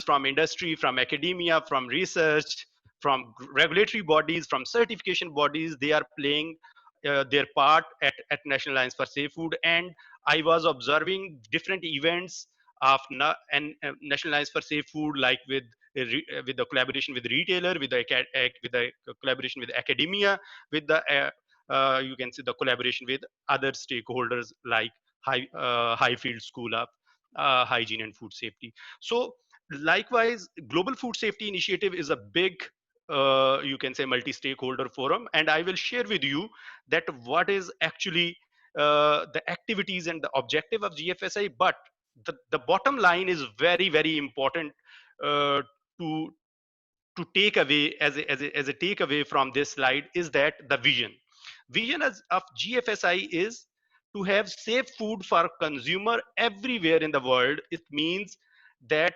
from industry, from academia, from research, from regulatory bodies, from certification bodies. They are playing their part at National Alliance for Safe Food. And I was observing different events of National Alliance for Safe Food, like with the collaboration with retailer, with the collaboration with academia, with the you can see the collaboration with other stakeholders like Highfield School of Hygiene and Food Safety. So likewise, Global Food Safety Initiative is a big you can say multi-stakeholder forum, and I will share with you that what is actually the activities and the objective of GFSI. But the bottom line is very, very important uh, to take away as a takeaway from this slide, is that the vision of GFSI is to have safe food for consumer everywhere in the world. It means that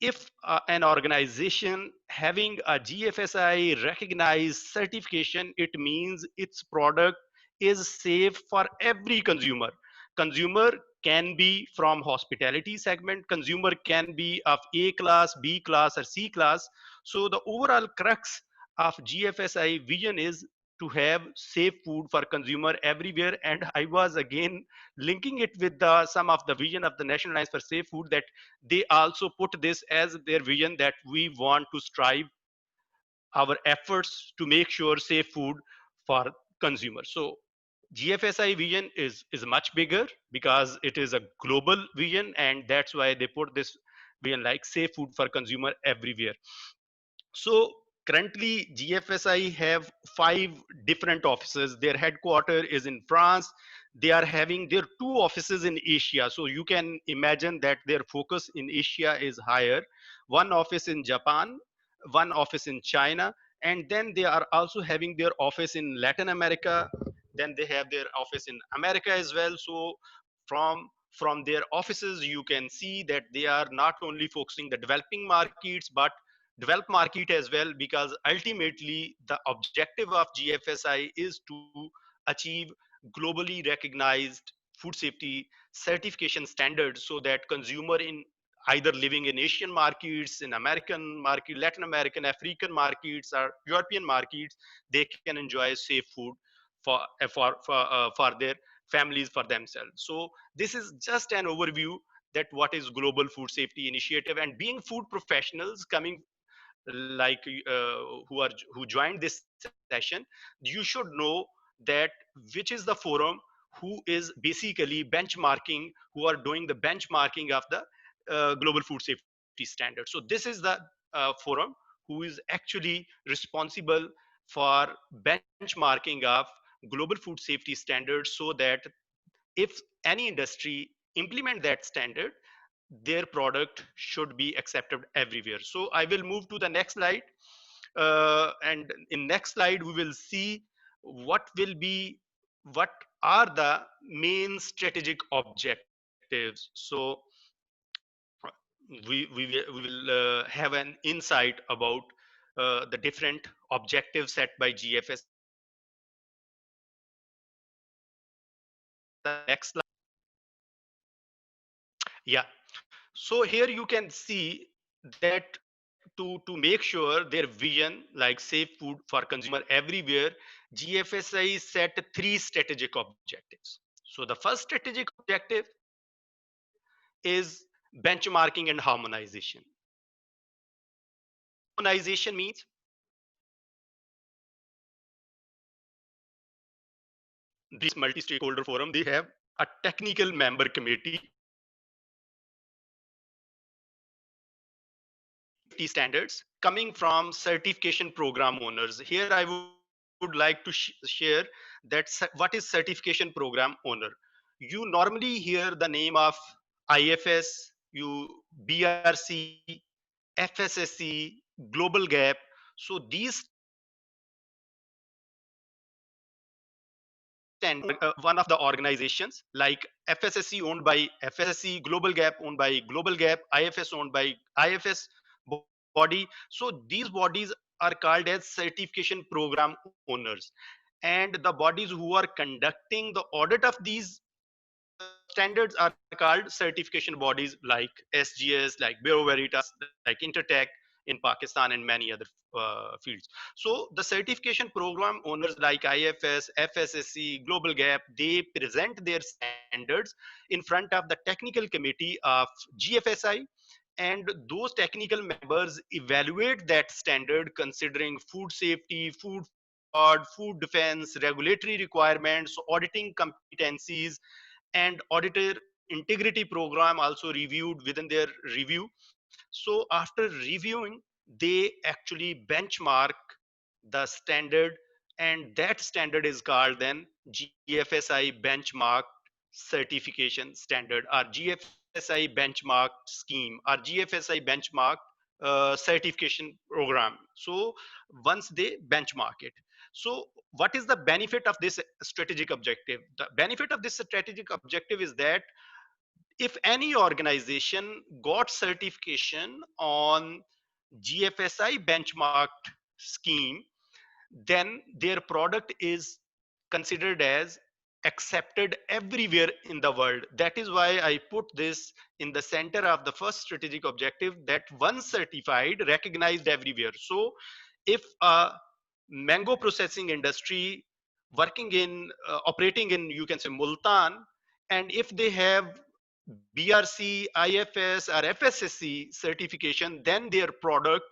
if an organization having a GFSI recognized certification, it means its product is safe for every consumer. Consumer can be from hospitality segment, consumer can be of A class, B class, or C class. So the overall crux of GFSI vision is to have safe food for consumer everywhere. And I was again linking it with some of the vision of the National Alliance for Safe Food, that they also put this as their vision, that we want to strive our efforts to make sure safe food for consumers. So GFSI vision is much bigger because it is a global vision, and that's why they put this vision like safe food for consumer everywhere. So currently GFSI have 5 different offices. Their headquarter is in France. They are having their 2 offices in Asia. So you can imagine that their focus in Asia is higher. One office in Japan, one office in China, and then they are also having their office in Latin America. Then they have their office in America as well. So from their offices, you can see that they are not only focusing the developing markets, but developed market as well, because ultimately the objective of GFSI is to achieve globally recognized food safety certification standards, so that consumer in either living in Asian markets, in American market, Latin American, African markets, or European markets, they can enjoy safe food for for their families, for themselves. So this is just an overview that what is Global Food Safety Initiative. And being food professionals coming like who joined this session, you should know that which is the forum who is basically benchmarking, who are doing the benchmarking of the global food safety standards. So this is the forum who is actually responsible for benchmarking of global food safety standards, so that if any industry implement that standard, their product should be accepted everywhere. So I will move to the next slide, and in next slide we will see what will be, what are the main strategic objectives. So we will have an insight about the different objectives set by GFSI. The next slide. Yeah. So here you can see that to make sure their vision like safe food for consumer everywhere, GFSI set 3 strategic objectives. So the first strategic objective is benchmarking and harmonization. Harmonization means this multi-stakeholder forum, they have a technical member committee standards coming from certification program owners. Here I would like to share that what is certification program owner. You normally hear the name of IFS, you BRC, FSSC, Global Gap. So these one of the organizations like FSSC owned by FSSC, Global Gap owned by Global Gap, IFS owned by IFS body. So these bodies are called as certification program owners, and the bodies who are conducting the audit of these standards are called certification bodies like SGS, like Bureau Veritas, like Intertech in Pakistan, and many other fields. So the certification program owners like IFS, FSSC, Global Gap, they present their standards in front of the technical committee of GFSI, and those technical members evaluate that standard considering food safety, food fraud, food defense, regulatory requirements, auditing competencies, and auditor integrity program also reviewed within their review. So after reviewing, they actually benchmark the standard, and that standard is called then GFSI benchmark certification standard, or GFSI benchmark scheme, or GFSI benchmark certification program. So once they benchmark it, so what is the benefit of this strategic objective? The benefit of this strategic objective is that if any organization got certification on GFSI benchmarked scheme, then their product is considered as accepted everywhere in the world. That is why I put this in the center of the first strategic objective, that once certified, recognized everywhere. So if a mango processing industry working in operating in, you can say, Multan, and if they have BRC, IFS, or FSSC certification, then their product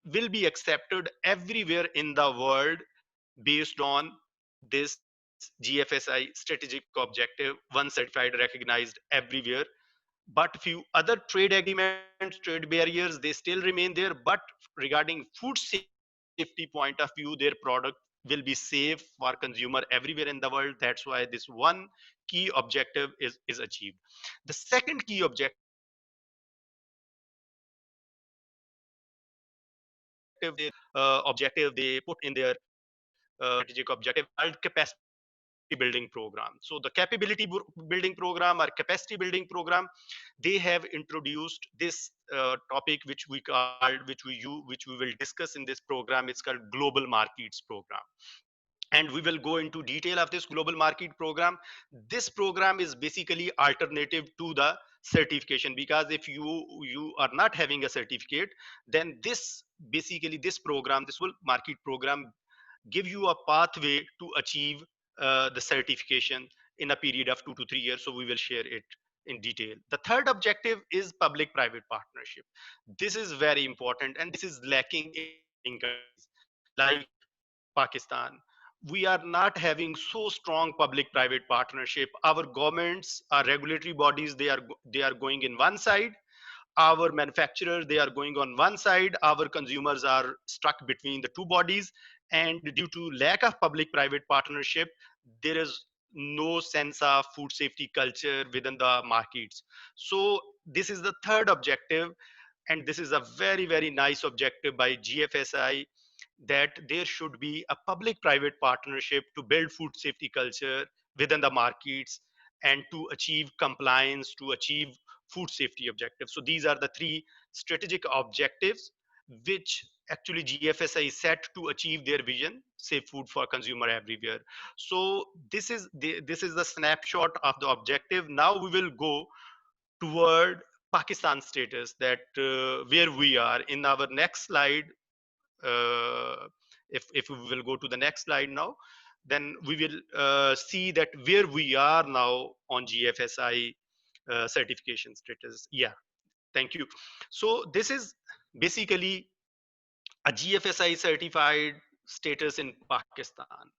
will be accepted everywhere in the world based on this GFSI strategic objective, one certified, recognized everywhere. But few other trade agreements, trade barriers, they still remain there. But regarding food safety point of view, their product will be safe for consumer everywhere in the world. That's why this one key objective is achieved. The second key objective objective they put in their strategic objective called capacity building program. So the capability building program or capacity building program, they have introduced this topic which we called, which we will discuss in this program. It's called Global Markets Program, and we will go into detail of this global market program. This program is basically alternative to the certification, because if you are not having a certificate, then this basically this program, this will market program, give you a pathway to achieve the certification in a period of 2 to 3 years. So we will share it in detail. The third objective is public private partnership. This is very important, and this is lacking in many countries like Pakistan. We are not having so strong public private partnership. Our governments, our regulatory bodies, they are going in one side. Our manufacturers, they are going on one side. Our consumers are stuck between the two bodies, and due to lack of public private partnership, there is no sense of food safety culture within the markets. So this is the third objective, and this is a very, very nice objective by GFSI, that there should be a public private partnership to build food safety culture within the markets and to achieve compliance, to achieve food safety objectives. So these are the three strategic objectives which actually GFSI is set to achieve their vision, safe food for consumer everywhere. So this is the snapshot of the objective. Now we will go toward Pakistan status, that where we are in our next slide. Uh, if we will go to the next slide now, then we will see that where we are now on GFSI certification status. Yeah, thank you. So this is basically a GFSI certified status in Pakistan,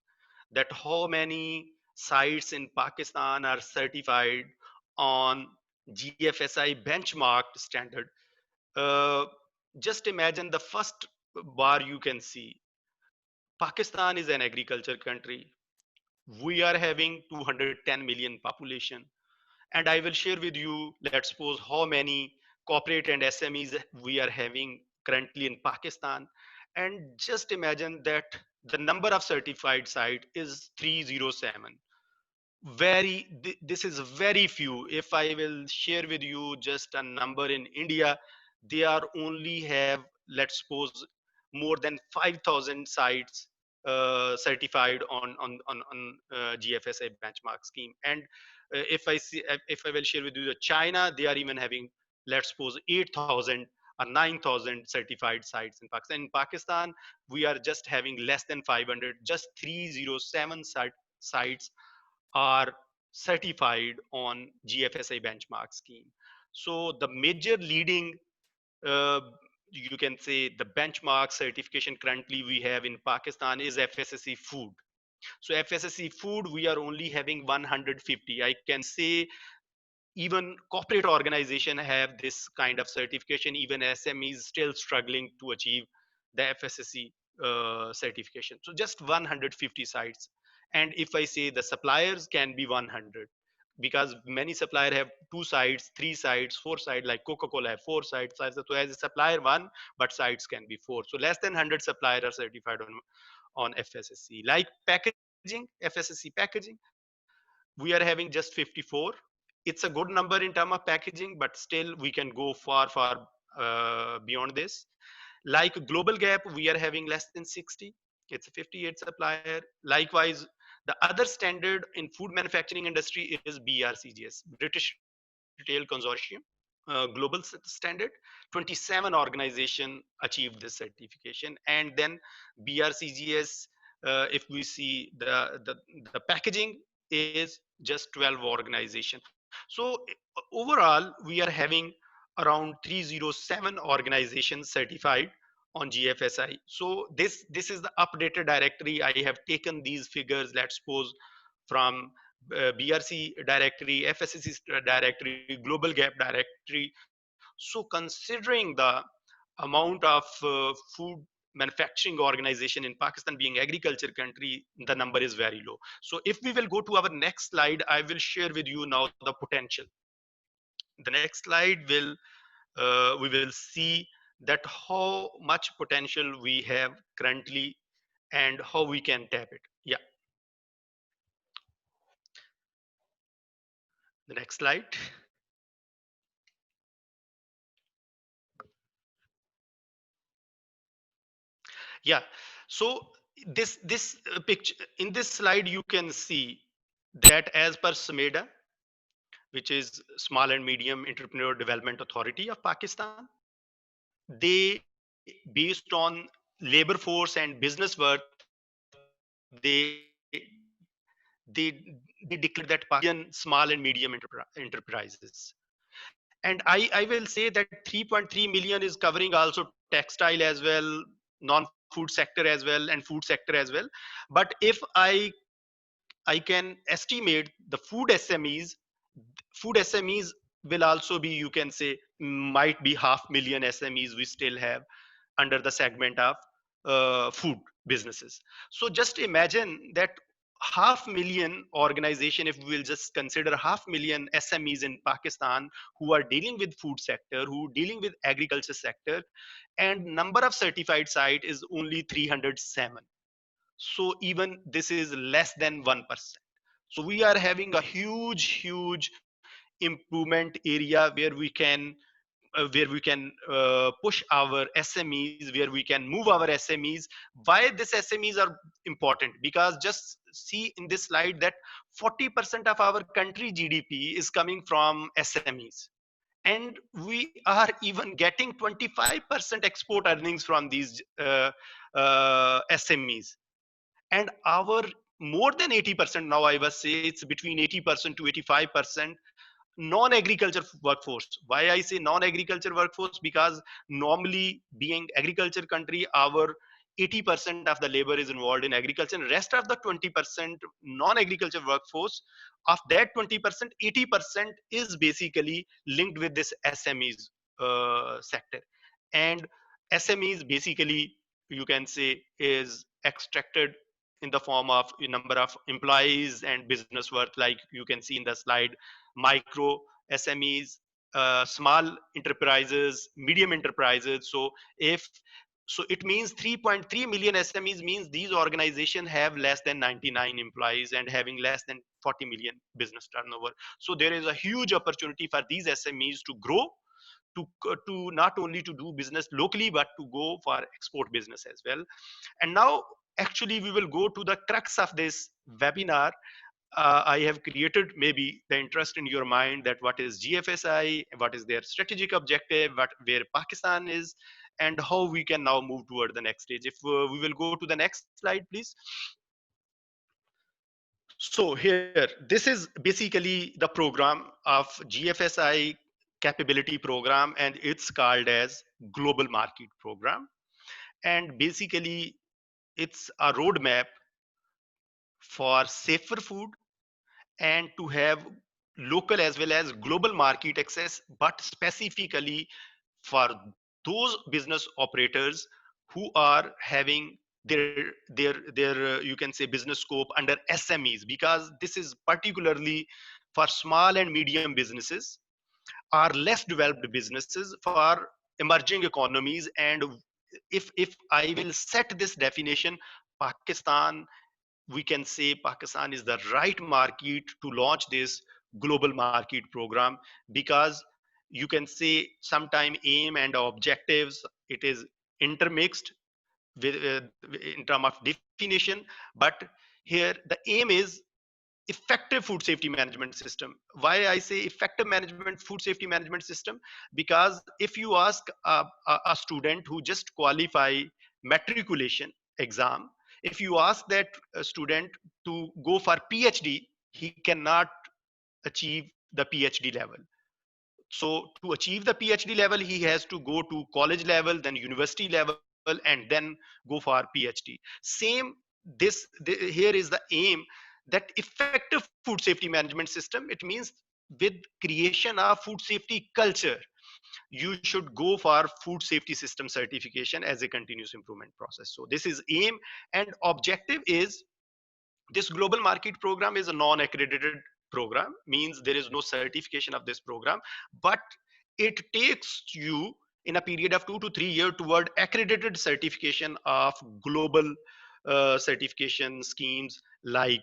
that how many sites in Pakistan are certified on GFSI benchmarked standard. uh, just imagine the first bar you can see. Pakistan is an agriculture country. We are having 210 million population. And I will share with you, let's suppose, how many corporate and SMEs we are having currently in Pakistan. And just imagine that the number of certified site is 307. This is very few. If I will share with you just a number in India, they are only have, let's suppose, more than 5,000 sites certified on GFSA benchmark scheme. And if I will share with you that China, they are even having, let's suppose, 8,000 or 9,000 certified sites in Pakistan. In Pakistan, we are just having less than 500. Just 307 sites are certified on GFSA benchmark scheme. So the major leading, uh, you can say, the benchmark certification currently we have in Pakistan is FSSC food. So FSSC food, we are only having 150. I can say even corporate organization have this kind of certification. Even SMEs still struggling to achieve the FSSC certification. So just 150 sites. And if I say the suppliers can be 100, because many suppliers have 2 sites, 3 sites, 4 sites, like Coca-Cola have 4 sites. So as a supplier one, but sites can be 4. So less than 100 suppliers are certified on FSSC. Like packaging, FSSC packaging, we are having just 54. It's a good number in terms of packaging, but still we can go far beyond this. Like Global Gap, we are having less than 60. It's a 58 supplier. Likewise, the other standard in food manufacturing industry is BRCGS, British Retail Consortium. Global standard, 27 organization achieved this certification. And then BRCGS, if we see the packaging, is just 12 organization. So overall we are having around 307 organizations certified on GFSI. So this is the updated directory. I have taken these figures, let's suppose, from BRC directory, FSSC directory, Global Gap directory. So considering the amount of food manufacturing organization in Pakistan being agriculture country, the number is very low. So if we will go to our next slide, I will share with you now the potential. The next slide will we will see that how much potential we have currently and how we can tap it. Yeah, the next slide. Yeah, so this picture in this slide, you can see that as per SMEDA, which is Small and Medium Entrepreneur Development Authority of Pakistan, they, based on labor force and business worth, they declared that Pakistan small and medium enterprises. And I will say that 3.3 million is covering also textile as well, non-food sector as well, and food sector as well. But if I can estimate the food SMEs will also be, you can say, might be 500,000 SMEs we still have under the segment of food businesses. So just imagine that 500,000 organization, if we will just consider 500,000 SMEs in Pakistan who are dealing with food sector, who dealing with agriculture sector, and number of certified site is only 307. So even this is less than 1%. So we are having a huge improvement area where we can push our SMEs, where we can move our SMEs. Why this SMEs are important? Because just see in this slide that 40% of our country GDP is coming from SMEs, and we are even getting 25% export earnings from these SMEs. And our more than 80%, now I must say it's between 80% to 85% non-agriculture workforce. Why I say non-agriculture workforce? Because normally, being agriculture country, our 80% of the labor is involved in agriculture, and rest of the 20% non-agriculture workforce, of that 20%, 80% is basically linked with this SMEs sector. And SMEs basically, you can say, is extracted in the form of a number of employees and business worth, like you can see in the slide: micro SMEs, small enterprises, medium enterprises. So if so, it means 3.3 million SMEs means these organizations have less than 99 employees and having less than 40 million business turnover. So there is a huge opportunity for these SMEs to grow, to not only to do business locally but to go for export business as well. And now actually we will go to the crux of this webinar. I have created maybe the interest in your mind that what is GFSI, what is their strategic objective, where Pakistan is, and how we can now move toward the next stage. If we will go to the next slide, please. So here, this is basically the program of GFSI capability program, and it's called as Global Market Program. And basically, it's a roadmap for safer food and to have local as well as global market access, but specifically for those business operators who are having their you can say business scope under SMEs, because this is particularly for small and medium businesses, are less developed businesses, for emerging economies. And if I will set this definition, Pakistan, we can say Pakistan is the right market to launch this global market program, because you can say sometime aim and objectives, it is intermixed with in terms of definition. But here the aim is effective food safety management system. Why I say effective management food safety management system? Because if you ask a student who just qualify matriculation exam, if you ask that student to go for PhD, he cannot achieve the PhD level. So to achieve the PhD level, he has to go to college level, then university level, and then go for PhD. Same, here is the aim, that effective food safety management system. It means with creation of food safety culture, you should go for food safety system certification as a continuous improvement process. So this is aim, and objective is, this global market program is a non-accredited program, means there is no certification of this program, but it takes you in a period of 2 to 3 years toward accredited certification of global certification schemes like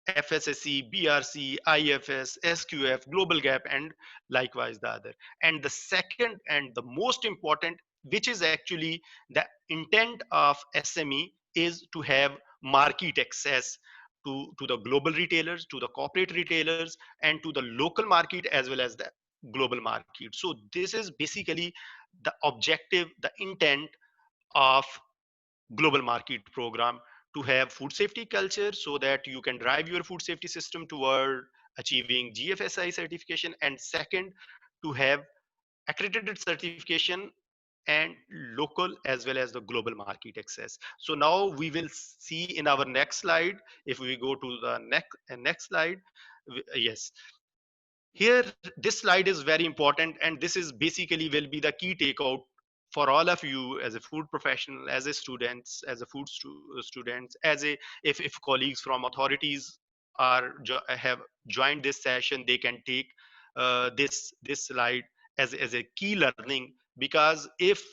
FSSC, BRC, IFS, SQF, Global Gap, and likewise the other. And the second and the most important, which is actually the intent of SME, is to have market access to the global retailers, to the corporate retailers, and to the local market as well as the global market. So this is basically the objective, the intent of global market program, to have food safety culture so that you can drive your food safety system toward achieving GFSI certification, and second, to have accredited certification and local as well as the global market access. So now we will see in our next slide. If we go to the next slide, yes, here this slide is very important, and this is basically will be the key takeout for all of you as a food professional, as a students, as a students, as a, if colleagues from authorities are have joined this session, they can take this slide as a key learning. Because if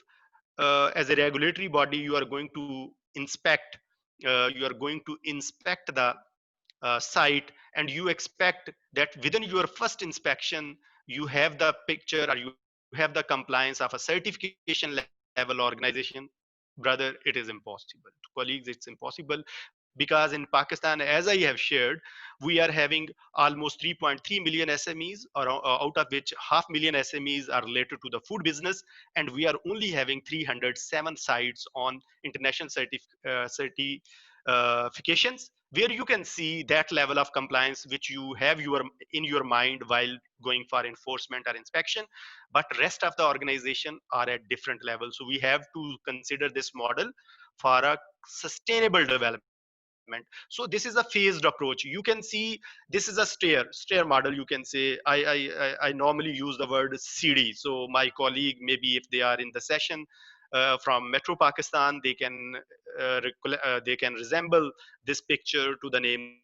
as a regulatory body you are going to inspect, the site, and you expect that within your first inspection you have the picture or you have the compliance of a certification level organization, brother, it is impossible. Colleagues, it's impossible, because in Pakistan, as I have shared, we are having almost 3.3 million SMEs, or out of which 500,000 SMEs are related to the food business, and we are only having 307 sites on international certifications, where you can see that level of compliance which you have in your mind while going for enforcement or inspection. But rest of the organization are at different levels. So we have to consider this model for a sustainable development. So this is a phased approach. You can see this is a stair model. You can say, I normally use the word CD. So my colleague, maybe if they are in the session from Metro Pakistan, they can resemble this picture to the name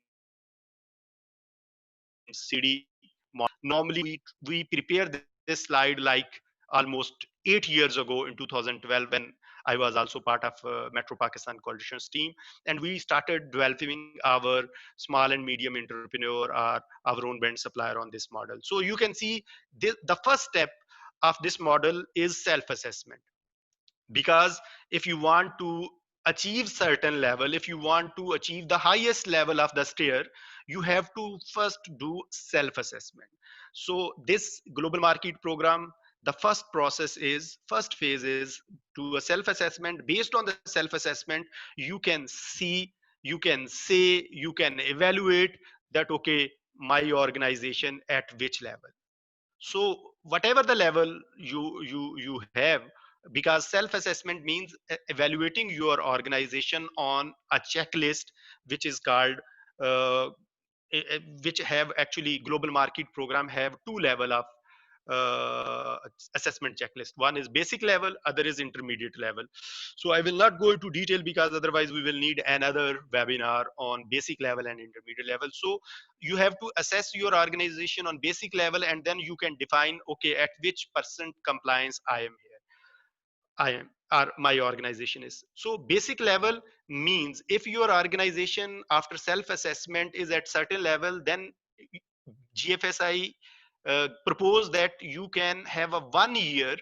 CD model. Normally we prepare this slide like almost 8 years ago in 2012, when I was also part of Metro Pakistan Coalition's team, and we started developing our small and medium entrepreneur or our own brand supplier on this model. So you can see the first step of this model is self-assessment. Because if you want to achieve certain level, if you want to achieve the highest level of the stair, you have to first do self assessment. So this global market program, the first phase is to a self assessment. Based on the self assessment, you can see, you can say, you can evaluate that, okay, my organization at which level. So whatever the level you have, because self assessment means evaluating your organization on a checklist, which is called which have actually global market program have two level of uh, assessment checklist. One is basic level, other is intermediate level. So I will not go into detail because otherwise we will need another webinar on basic level and intermediate level. So you have to assess your organization on basic level, and then you can define, okay, at which percent compliance I am here, I am, or my organization is. So basic level means if your organization after self assessment is at certain level, then GFSI propose that you can have a 1 year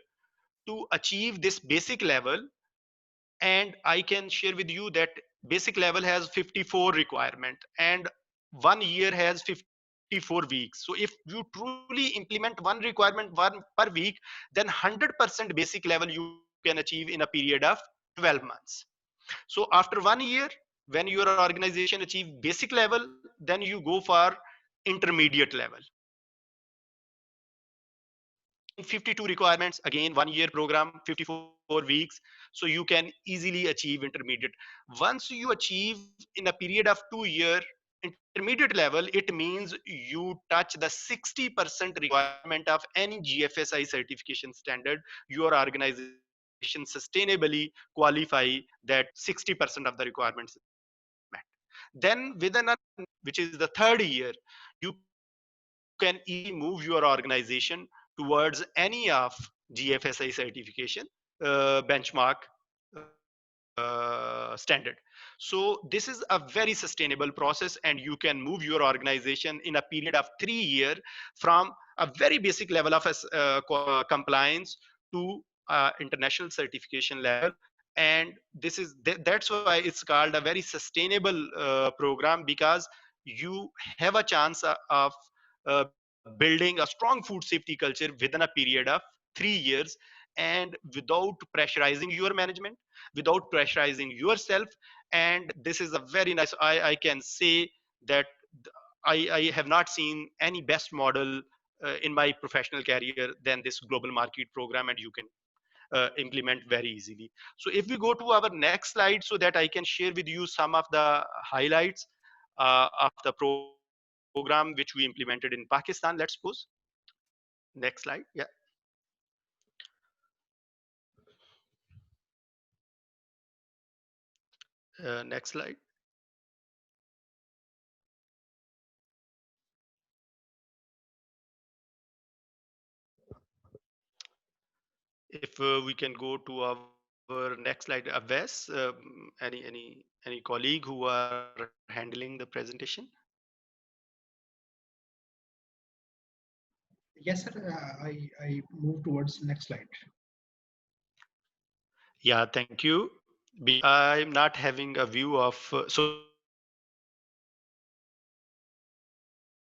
to achieve this basic level. And I can share with you that basic level has 54 requirement, and 1 year has 54 weeks. So if you truly implement one requirement one per week, then 100% basic level you can achieve in a period of 12 months. So after 1 year, when your organization achieve basic level, then you go for intermediate level. Again, 52 requirements, again 1 year program, 54 weeks. So you can easily achieve intermediate. Once you achieve in a period of 2 year intermediate level, it means you touch the 60% requirement of any GFSI certification standard. Your organization sustainably qualify that 60% of the requirements met. Then within a, which is the third year, you can easily move your organization towards any of GFSI certification benchmark standard. So this is a very sustainable process, and you can move your organization in a period of 3 years from a very basic level of compliance to international certification level. And this is that's why it's called a very sustainable program, because you have a chance of building a strong food safety culture within a period of 3 years, and without pressurizing your management, without pressurizing yourself. And this is a very nice, I can say that I have not seen any best model in my professional career than this global market program, and you can implement very easily. So if we go to our next slide, so that I can share with you some of the highlights of the program which we implemented in Pakistan. Let's suppose next slide. Yeah. Next slide. If we can go to our next slide, Abbas, any colleague who are handling the presentation? Yes, sir. I move towards next slide. Yeah, thank you. Because I'm not having a view of, so if you can share your screen, so that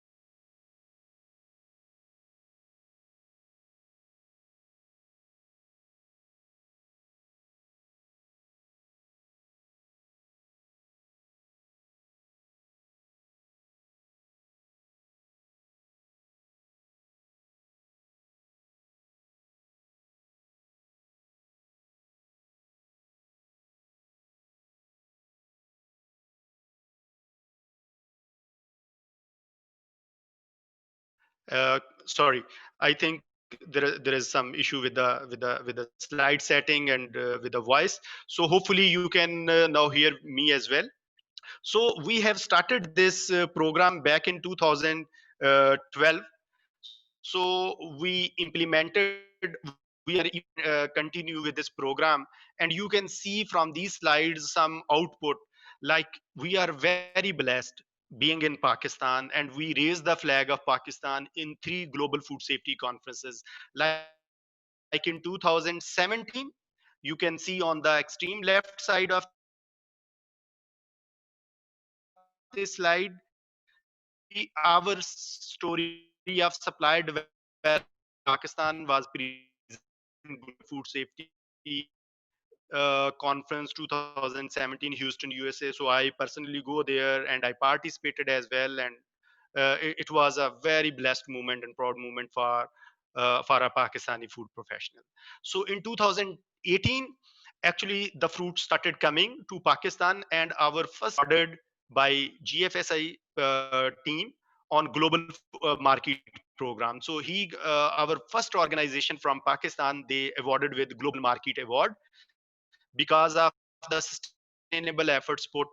I can see your presentation. Sorry, I think there is some issue with the slide setting and with the voice. So hopefully you can now hear me as well. So we have started this program back in 2012. So we implemented, we are even continue with this program, and you can see from these slides some output. Like, we are very blessed being in Pakistan, and we raised the flag of Pakistan in 3 global food safety conferences. Like in 2017, You can see on the extreme left side of this slide, our story of supply development in Pakistan was presented in Global Food Safety Conference 2017, Houston, USA. So I personally go there and I participated as well, and it was a very blessed moment and proud moment for a Pakistani food professional. So in 2018, actually the fruit started coming to Pakistan, and our first awarded by GFSI team on global market program. So our first organization from Pakistan, they awarded with Global Market Award because of the sustainable efforts put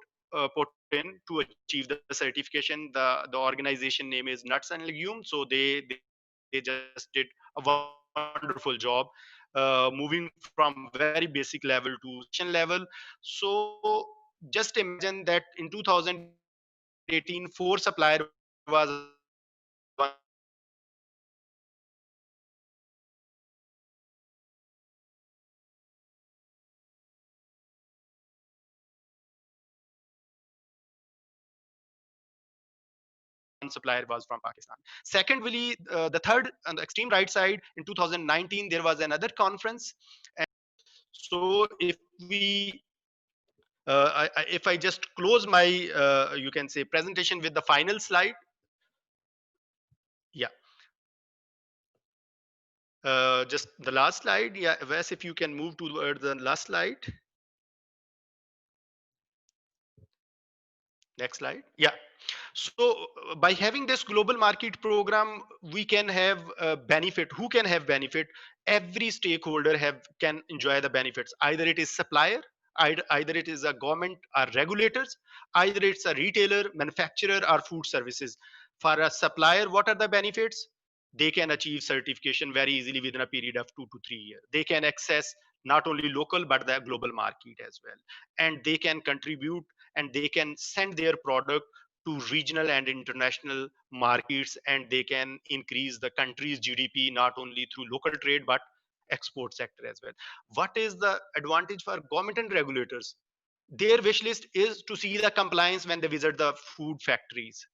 in to achieve the certification. The organization name is Nuts and Legumes, so they just did a wonderful job, moving from very basic level to certification level. So just imagine that in 2018, four supplier was awarded with one supplier was from Pakistan. Secondly, the third on the extreme right side, in 2019 there was another conference. So if I just close my you can say presentation with the final slide. Yeah, just the last slide. Yeah, Wes, if you can move toward the last slide. Next slide. Yeah. So by having this global market program, we can have benefit. Who can have benefit? Every stakeholder can enjoy the benefits. Either it is supplier, either it is a government or regulators, either it's a retailer, manufacturer, or food services. For a supplier, what are the benefits? They can achieve certification very easily within a period of 2 to 3 years. They can access not only local but the global market as well, and they can contribute and they can send their product to regional and international markets, and they can increase the country's GDP not only through local trade but export sector as well. What is the advantage for government and regulators? Their wish list is to see the compliance when they visit the food factories,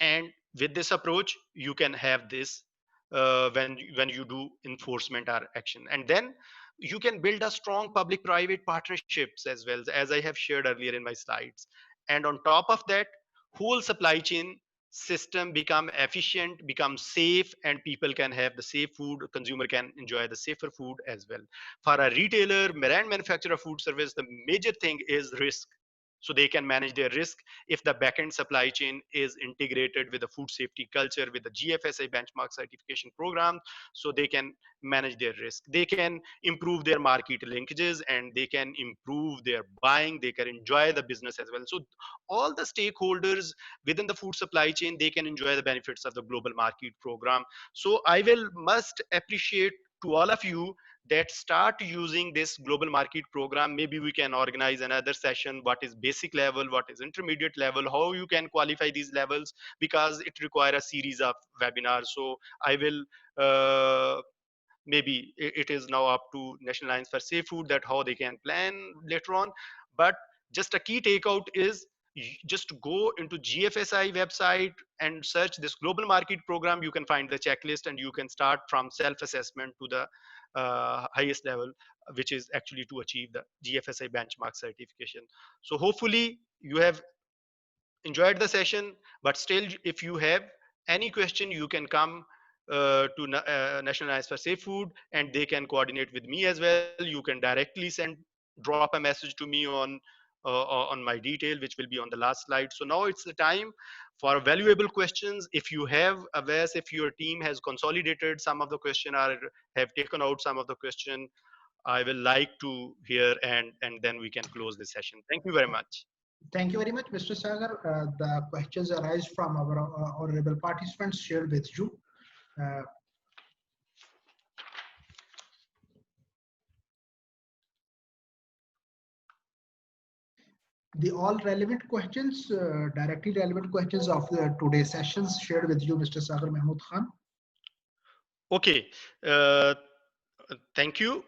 and with this approach you can have this when you do enforcement or action, and then you can build a strong public private partnerships as well, as I have shared earlier in my slides. And on top of that, whole supply chain system become efficient, become safe, and people can have the safe food, consumer can enjoy the safer food as well. For a retailer, brand manufacturer, food service, the major thing is risk, so they can manage their risk. If the backend supply chain is integrated with the food safety culture, with the GFSI benchmark certification program, so they can manage their risk, they can improve their market linkages, and they can improve their buying, they can enjoy the business as well. So all the stakeholders within the food supply chain, they can enjoy the benefits of the global market program. So I will must appreciate to all of you that start using this global market program. Maybe we can organize another session, what is basic level, what is intermediate level, how you can qualify these levels, because it requires a series of webinars. So I will maybe it is now up to National Alliance for Safe Food that how they can plan later on. But just a key takeout is just go into GFSI website and search this global market program. You can find the checklist and you can start from self-assessment to the highest level, which is actually to achieve the GFSI benchmark certification. So hopefully you have enjoyed the session, but still if you have any question, you can come to National Alliance for Safe Food, and they can coordinate with me as well. You can directly drop a message to me on my detail, which will be on the last slide. So now it's the time for valuable questions. If you have awares, if your team has consolidated some of the question or have taken out some of the question, I will like to hear, and then we can close this session. Thank you very much. Thank you very much, Mr. Sagar. The questions arise from our honorable participants shared with you. The all relevant questions, directly relevant questions of today's sessions shared with you, Mr. Sagar Mahmood Khan. Okay. Thank you.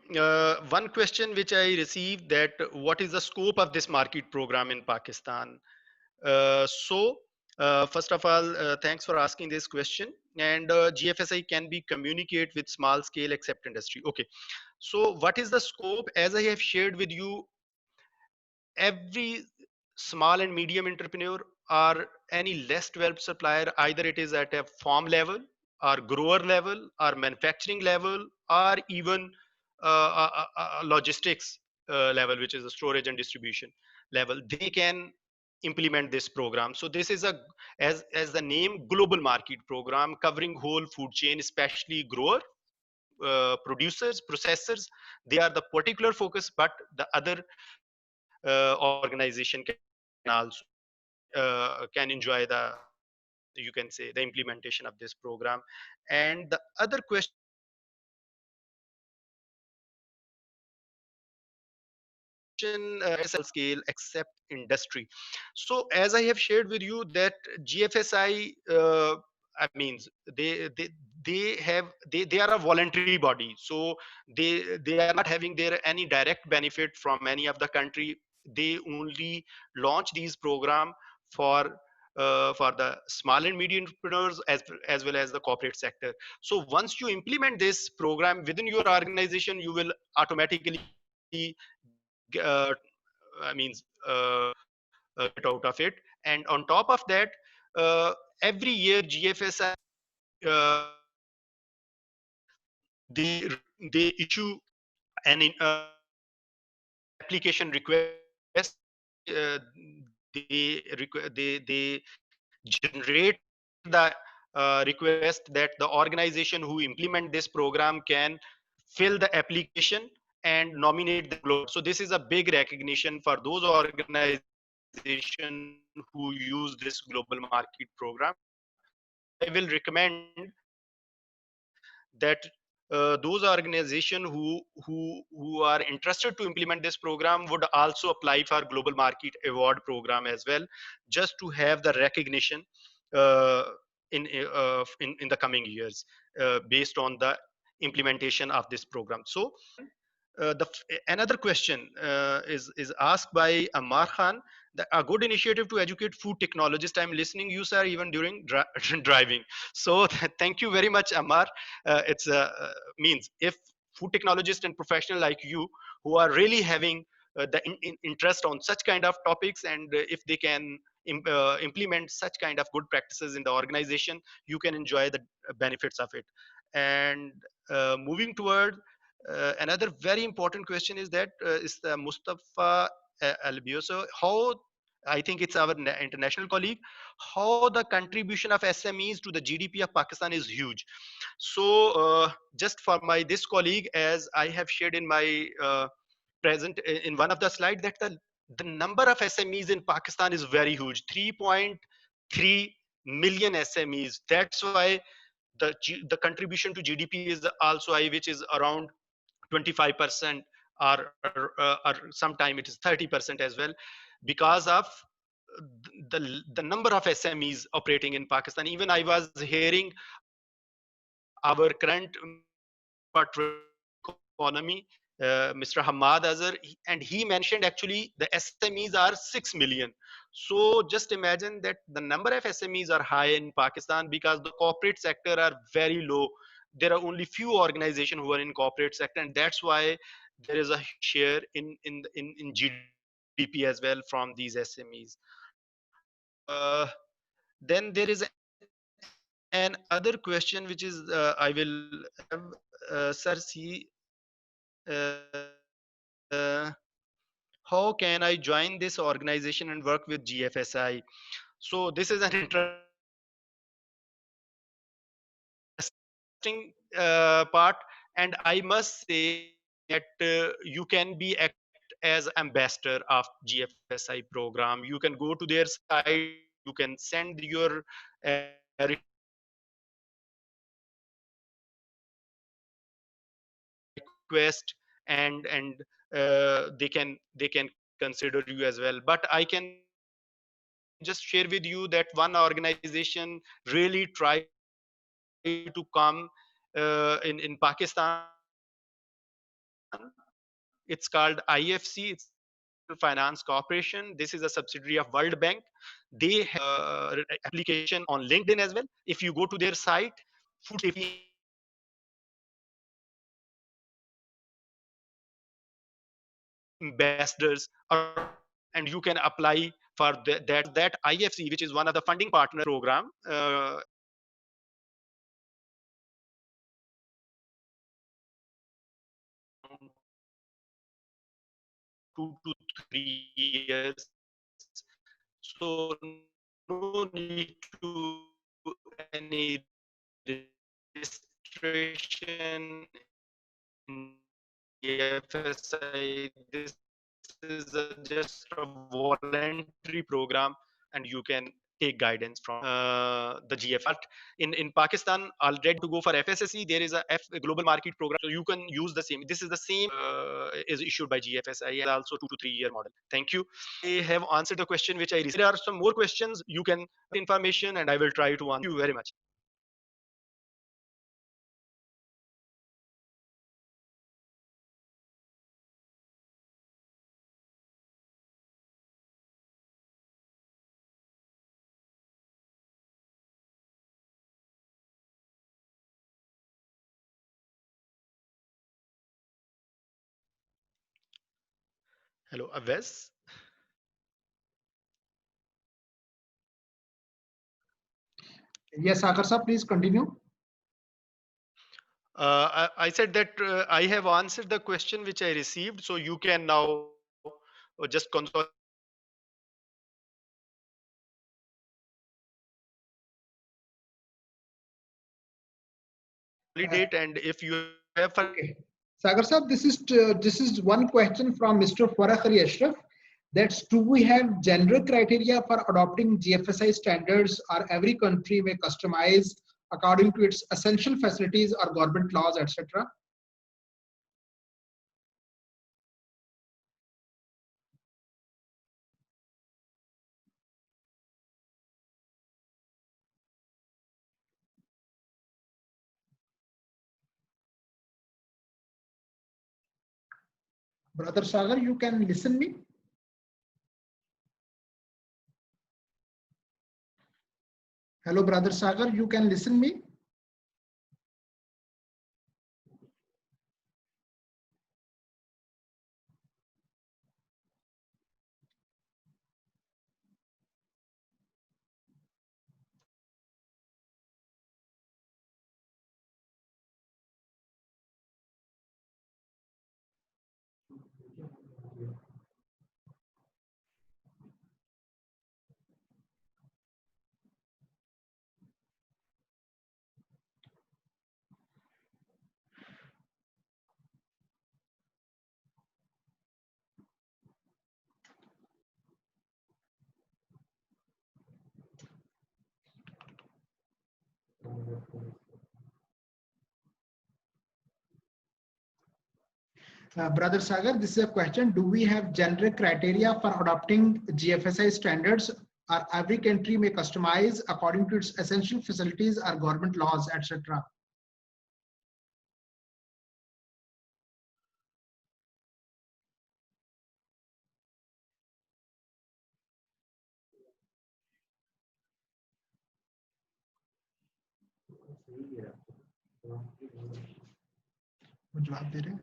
One question which I received, that what is the scope of this market program in Pakistan? First of all, thanks for asking this question. And GFSI can be communicate with small scale accept industry. Okay. So what is the scope? As I have shared with you, every small and medium entrepreneur or any less developed supplier, either it is at a farm level or grower level or manufacturing level or even logistics level, which is the storage and distribution level, they can implement this program. So this is a, as the name, global market program covering whole food chain, especially grower, producers, processors. They are the particular focus, but the other organization can also can enjoy the, you can say, the implementation of this program. And the other question scale except industry. So as I have shared with you that GFSI, I means they are a voluntary body, so they are not having their any direct benefit from any of the country. They only launch these program for for the small and medium entrepreneurs as well as the corporate sector. So once you implement this program within your organization, you will automatically uh, means get out of it. And on top of that, every year GFSI, they they issue an application request. They generate the request that the organization who implement this program can fill the application and nominate them global. So this is a big recognition for those organizations who use this global market program. So I will recommend that those organizations who are interested to implement this program would also apply for global market award program as well, just to have the recognition uh, in the coming years based on the implementation of this program. So another question is asked by Ammar Khan, a good initiative to educate food technologists. I'm listening you, sir, even during driving. So thank you very much, Ammar. It's means if food technologists and professional like you who are really having the interest on such kind of topics, and if they can implement such kind of good practices in the organization, you can enjoy the benefits of it. And moving toward another very important question is that is the Mustafa Albioso. How, I think it's our international colleague, how the contribution of SMEs to the GDP of Pakistan is huge. So just for my this colleague, as I have shared in my present in one of the slides, that the number of SMEs in Pakistan is very huge, 3.3 million SMEs. That's why the contribution to GDP is also high, which is around 25%, or sometime it is 30% as well, because of the number of SMEs operating in Pakistan. Even I was hearing our current economy, Mr. Hamad Azhar, and he mentioned actually the SMEs are 6 million. So just imagine that the number of SMEs are high in Pakistan because the corporate sector are very low. There are only few organizations who are in corporate sector, and that's why there is a share in GDP as well from these SMEs. Then there is an other question which is I will have sir see uh, how can I join this organization and work with GFSI? So this is an interesting part, and I must say that you can be act as ambassador of GFSI program. You can go to their site, you can send your request, and they can consider you as well. But I can just share with you that one organization really try to come in Pakistan, and they are It's called IFC. It's Finance Corporation. This is a subsidiary of World Bank. They have application on LinkedIn as well. If you go to their site, food safety ambassadors, and you can apply for that IFC, which is one of the funding partner program. Two to 3 years. So no need to any registration in FSI. This is just a voluntary program, and you can take guidance from the GFR. In Pakistan, already to go for FSSE, there is a global market program, so you can use the same. This is the same is issued by GFSI, and also 2 to 3 year model. Thank you. I have answered the question which I received. There are some more questions. You can information, and I will try to answer you very much. Hello, Avez. Yes, Sagar sir, please continue. I said that I have answered the question which I received, so you can now just consolidate, and if you have Okay. Sagar sir, this is one question from Mr. Farah Ali Ashraf. That's, do we have general criteria for adopting GFSI standards, or every country may customize according to its essential facilities or government laws, etc.? Brother Sagar, you can listen me? Hello, Brother Sagar, you can listen me? Brother Sagar, this is a question. Do we have generic criteria for adopting GFSI standards, or every country may customize according to its essential facilities or government laws, etc.? वो जवाब दे रहे हैं।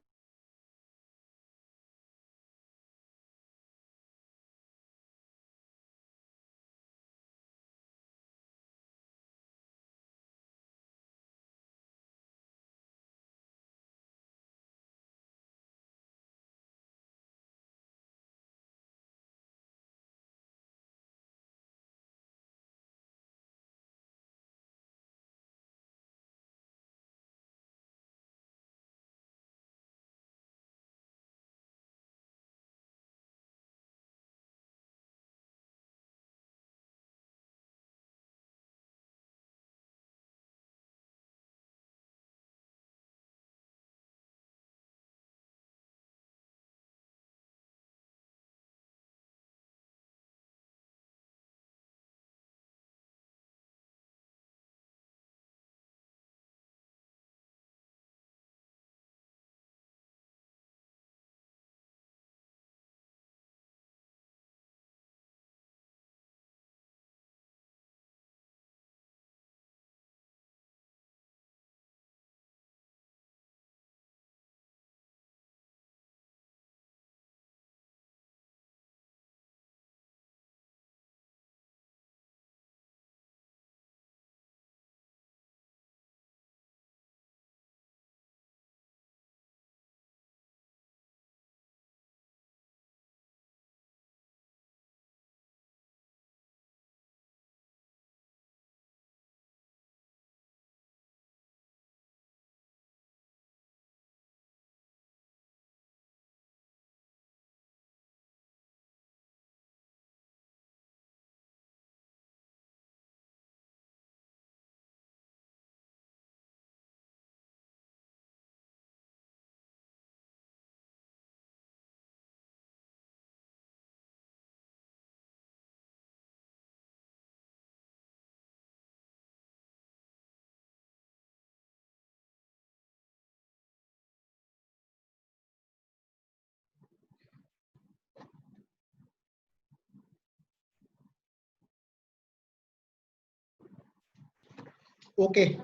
Okay.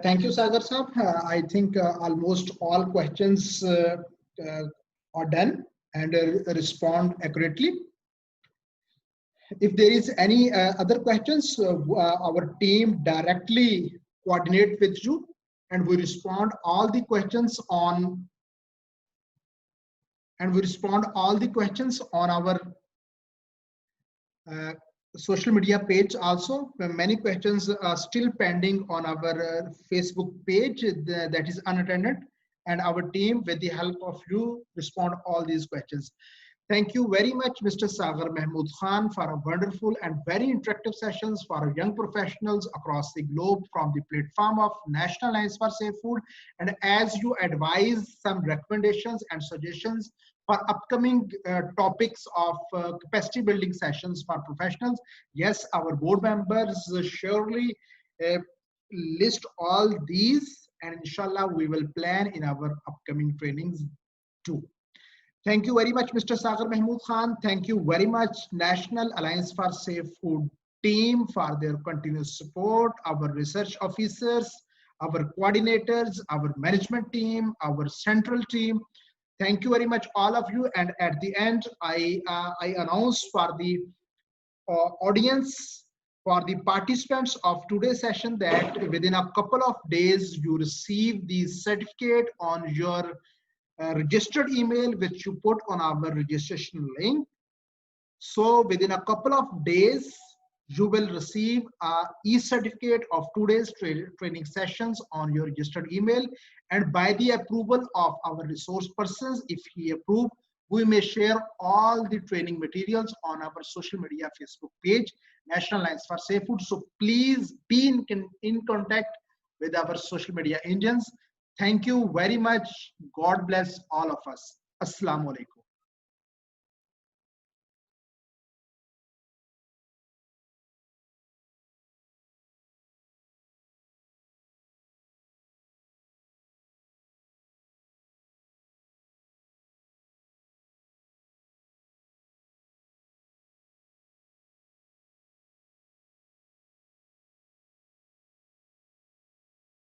Thank you, Sagar Saab. I think almost all questions are done and respond accurately. If there is any other questions, our team directly coordinate with you and we respond all the questions on our social media page also. Many questions are still pending on our Facebook page that is unattended, and our team, with the help of you, respond all these questions. Thank you very much, Mr. Sagar Mahmood Khan, for a wonderful and very interactive sessions for our young professionals across the globe from the platform of National Alliance for Safe Food. And as you advise some recommendations and suggestions for upcoming topics of capacity building sessions for professionals, yes, our board members surely list all these, and inshallah we will plan in our upcoming trainings too. Thank you very much, Mr. Sagar Mahmood Khan. Thank you very much, National Alliance for Safe Food team, for their continuous support, our research officers, our coordinators, our management team, our central team. Thank you very much, all of you. And at the end, I announce for the audience, for the participants of today's session, that within a couple of days, you receive the certificate on your registered email, which you put on our registration link. So within a couple of days, you will receive an e-certificate of today's training sessions on your registered email. And by the approval of our resource persons, if he approve, we may share all the training materials on our social media Facebook page, National Alliance for Safe Food. So please be in contact with our social media engines. Thank you very much. God bless all of us. Assalamu alaikum.